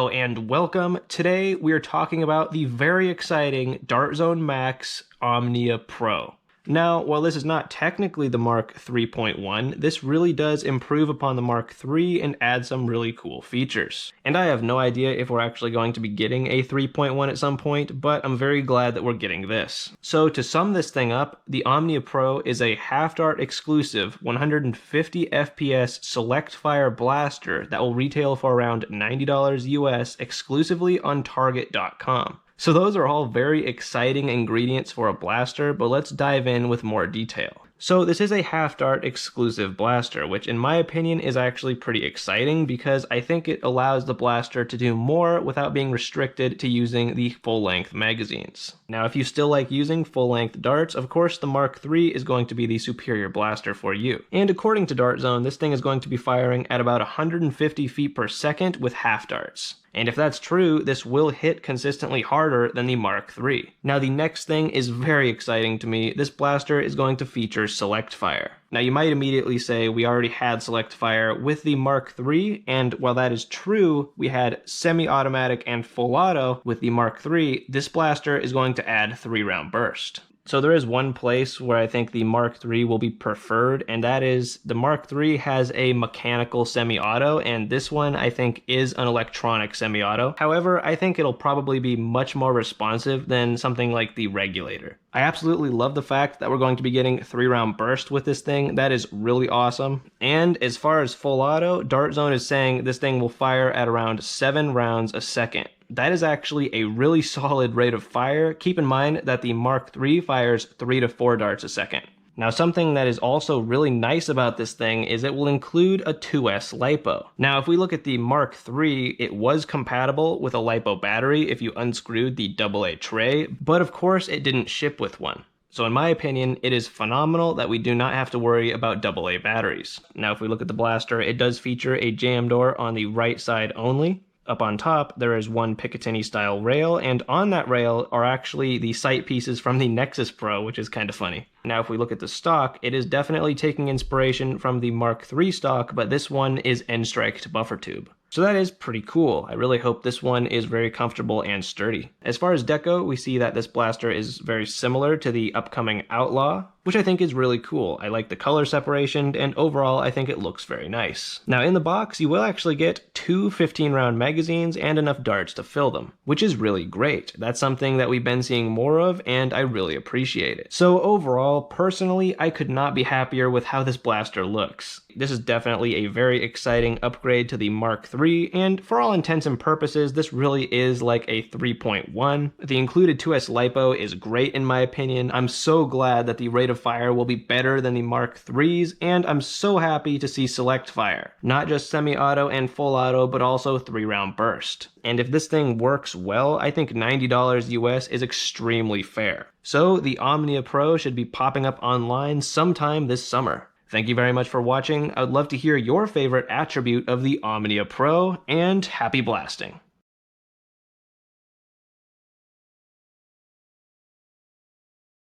Hello and welcome. Today we are talking about the very exciting Dart Zone Max Omnia Pro. Now, while this is not technically the Mark 3.1, this really does improve upon the Mark 3 and add some really cool features. And I have no idea if we're actually going to be getting a 3.1 at some point, but I'm very glad that we're getting this. So to sum this thing up, the Omnia Pro is a half-dart exclusive 150 FPS select fire blaster that will retail for around $90 US exclusively on Target.com. So those are all very exciting ingredients for a blaster, but let's dive in with more detail. So this is a half-dart exclusive blaster, which in my opinion is actually pretty exciting because I think it allows the blaster to do more without being restricted to using the full-length magazines. Now, if you still like using full-length darts, of course the Mark III is going to be the superior blaster for you. And according to Dart Zone, this thing is going to be firing at about 150 feet per second with half darts. And if that's true, this will hit consistently harder than the Mark III. Now the next thing is very exciting to me. This blaster is going to feature select fire. Now you might immediately say we already had select fire with the Mark III, and while that is true, we had semi-automatic and full auto with the Mark III, this blaster is going to add 3-round burst. So there is one place where I think the Mark III will be preferred, and that is the Mark III has a mechanical semi-auto, and this one I think is an electronic semi-auto. However, I think it'll probably be much more responsive than something like the regulator. I absolutely love the fact that we're going to be getting 3-round burst with this thing. That is really awesome. And as far as full auto, Dart Zone is saying this thing will fire at around 7 rounds a second. That is actually a really solid rate of fire. Keep in mind that the Mark III fires 3 to 4 darts a second. Now, something that is also really nice about this thing is it will include a 2S LiPo. Now, if we look at the Mark III, it was compatible with a Lipo battery if you unscrewed the AA tray, but of course it didn't ship with one. So in my opinion, it is phenomenal that we do not have to worry about AA batteries. Now, if we look at the blaster, it does feature a jam door on the right side only. Up on top, there is one Picatinny style rail, and on that rail are actually the sight pieces from the Nexus Pro, which is kind of funny. Now, if we look at the stock, it is definitely taking inspiration from the Mark III stock, but this one is N-striked buffer tube. So that is pretty cool. I really hope this one is very comfortable and sturdy. As far as deco, we see that this blaster is very similar to the upcoming Outlaw, which I think is really cool. I like the color separation, and overall I think it looks very nice. Now in the box, you will actually get 2 15-round magazines and enough darts to fill them, which is really great. That's something that we've been seeing more of, and I really appreciate it. So overall, personally, I could not be happier with how this blaster looks. This is definitely a very exciting upgrade to the Mark III, and for all intents and purposes, this really is like a 3.1. The included 2S LiPo is great in my opinion. I'm so glad that the rate of fire will be better than the Mark III's, and I'm so happy to see select fire. Not just semi-auto and full auto, but also 3-round burst. And if this thing works well, I think $90 US is extremely fair. So the Omnia Pro should be popping up online sometime this summer. Thank you very much for watching. I would love to hear your favorite attribute of the Omnia Pro, and happy blasting.